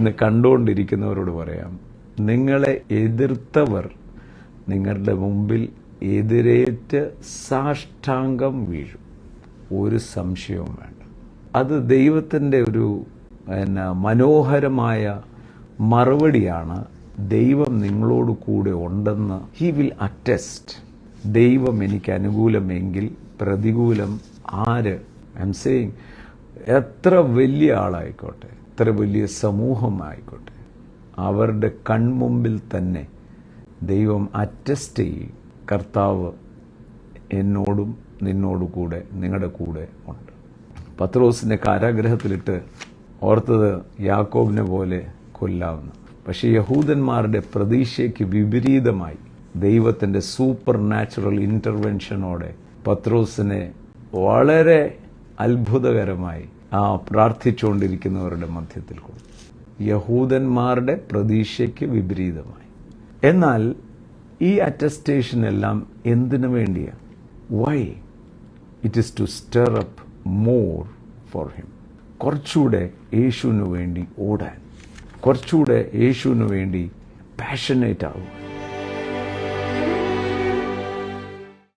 ഇന്ന് കണ്ടുകൊണ്ടിരിക്കുന്നവരോട് പറയാം, നിങ്ങളെ എതിർത്തവർ നിങ്ങളുടെ മുമ്പിൽ എതിരേറ്റ് സാഷ്ടാംഗം വീഴും. ഒരു സംശയവും വേണ്ട. അത് ദൈവത്തിൻ്റെ ഒരു മനോഹരമായ മറുപടിയാണ്. ദൈവം നിങ്ങളോട് കൂടെ ഉണ്ടെന്ന് ഹി വിൽ അറ്റസ്റ്റ്. ദൈവം എനിക്ക് അനുകൂലമെങ്കിൽ പ്രതികൂലം ആര്? ഐ എം സേയിങ്, എത്ര വലിയ ആളായിക്കോട്ടെ, എത്ര വലിയ സമൂഹമായിക്കോട്ടെ, അവരുടെ കൺമുമ്പിൽ തന്നെ ദൈവം അറ്റസ്റ്റ് ചെയ്യും, കർത്താവ് എന്നോടും നിന്നോട് കൂടെ, നിങ്ങളുടെ കൂടെ ഉണ്ട്. പത്രോസിനെ കാരാഗ്രഹത്തിലിട്ട് ഓർത്തത് യാക്കോബിനെ പോലെ കൊല്ലാവുന്നു. പക്ഷെ യഹൂദന്മാരുടെ പ്രതീക്ഷയ്ക്ക് വിപരീതമായി ദൈവത്തിൻ്റെ സൂപ്പർ നാച്ചുറൽ ഇൻ്റർവെൻഷനോടെ പത്രോസിനെ വളരെ അത്ഭുതകരമായി പ്രാർത്ഥിച്ചുകൊണ്ടിരിക്കുന്നവരുടെ മധ്യത്തിൽ കൊടുത്തു. യഹൂദന്മാരുടെ പ്രതീക്ഷയ്ക്ക് വിപരീതമായി. എന്നാൽ ഈ അറ്റസ്റ്റേഷൻ എല്ലാം എന്തിനു വേണ്ടിയാണ്? Why? It is to stir up more for him. കുറച്ചുകൂടെ യേശുവിന് വേണ്ടി ഓടാൻ, കുറച്ചുകൂടെ യേശുവിന് വേണ്ടി പാഷനേറ്റ് ആവും.